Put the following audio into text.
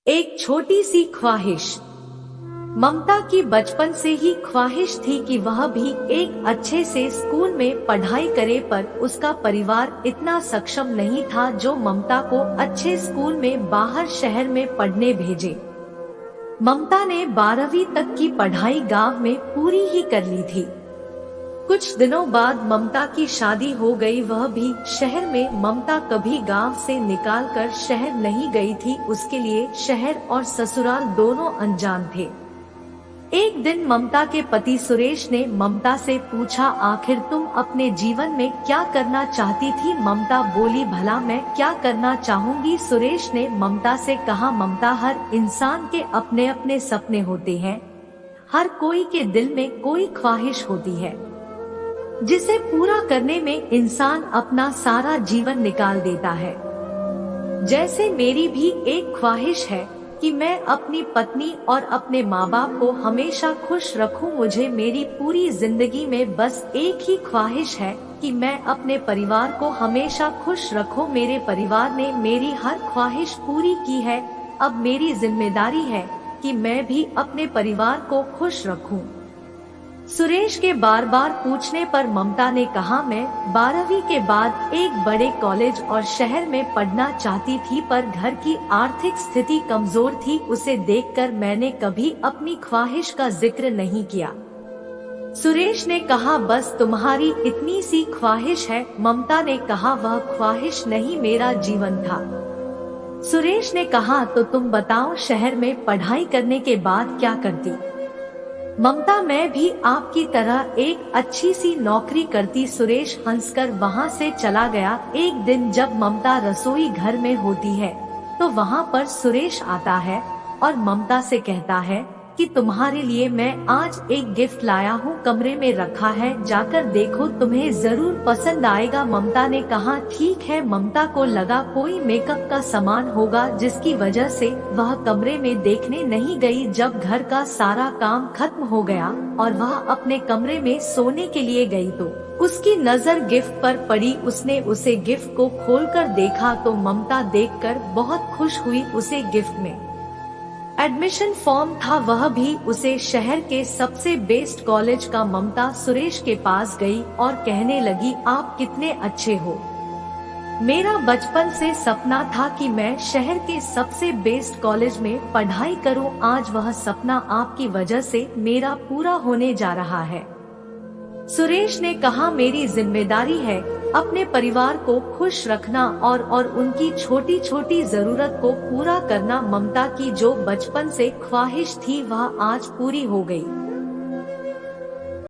एक छोटी सी ख्वाहिश। ममता की बचपन से ही ख्वाहिश थी कि वह भी एक अच्छे से स्कूल में पढ़ाई करे, पर उसका परिवार इतना सक्षम नहीं था जो ममता को अच्छे स्कूल में बाहर शहर में पढ़ने भेजे। ममता ने 12वीं तक की पढ़ाई गांव में पूरी ही कर ली थी। कुछ दिनों बाद ममता की शादी हो गई, वह भी शहर में। ममता कभी गांव से निकालकर शहर नहीं गई थी, उसके लिए शहर और ससुराल दोनों अनजान थे। एक दिन ममता के पति सुरेश ने ममता से पूछा, आखिर तुम अपने जीवन में क्या करना चाहती थी? ममता बोली, भला मैं क्या करना चाहूंगी? सुरेश ने ममता से कहा, ममता, हर इंसान के अपने अपने सपने होते हैं। हर कोई के दिल में कोई ख्वाहिश होती है जिसे पूरा करने में इंसान अपना सारा जीवन निकाल देता है। जैसे मेरी भी एक ख्वाहिश है कि मैं अपनी पत्नी और अपने माँ बाप को हमेशा खुश रखूं। मुझे मेरी पूरी जिंदगी में बस एक ही ख्वाहिश है कि मैं अपने परिवार को हमेशा खुश रखूं। मेरे परिवार ने मेरी हर ख्वाहिश पूरी की है, अब मेरी जिम्मेदारी है कि मैं भी अपने परिवार को खुश रखूं। सुरेश के बार बार पूछने पर ममता ने कहा, मैं 12वीं के बाद एक बड़े कॉलेज और शहर में पढ़ना चाहती थी, पर घर की आर्थिक स्थिति कमजोर थी। उसे देखकर मैंने कभी अपनी ख्वाहिश का जिक्र नहीं किया। सुरेश ने कहा, बस तुम्हारी इतनी सी ख्वाहिश है? ममता ने कहा, वह ख्वाहिश नहीं, मेरा जीवन था। सुरेश ने कहा, तो तुम बताओ, शहर में पढ़ाई करने के बाद क्या करती? ममता, मैं भी आपकी तरह एक अच्छी सी नौकरी करती। सुरेश हंसकर वहां से चला गया। एक दिन जब ममता रसोई घर में होती है तो वहां पर सुरेश आता है और ममता से कहता है कि तुम्हारे लिए मैं आज एक गिफ्ट लाया हूँ, कमरे में रखा है, जाकर देखो, तुम्हें जरूर पसंद आएगा। ममता ने कहा, ठीक है। ममता को लगा कोई मेकअप का सामान होगा, जिसकी वजह से वह कमरे में देखने नहीं गई। जब घर का सारा काम खत्म हो गया और वह अपने कमरे में सोने के लिए गई तो उसकी नजर गिफ्ट पर पड़ी। उसने उसे गिफ्ट को खोलकर देखा तो ममता देखकर बहुत खुश हुई। उसे गिफ्ट में एडमिशन फॉर्म था, वह भी उसे शहर के सबसे बेस्ट कॉलेज का। ममता सुरेश के पास गई और कहने लगी, आप कितने अच्छे हो। मेरा बचपन से सपना था कि मैं शहर के सबसे बेस्ट कॉलेज में पढ़ाई करूं। आज वह सपना आपकी वजह से मेरा पूरा होने जा रहा है। सुरेश ने कहा, मेरी जिम्मेदारी है अपने परिवार को खुश रखना और उनकी छोटी छोटी जरूरत को पूरा करना। ममता की जो बचपन से ख्वाहिश थी वह आज पूरी हो गई।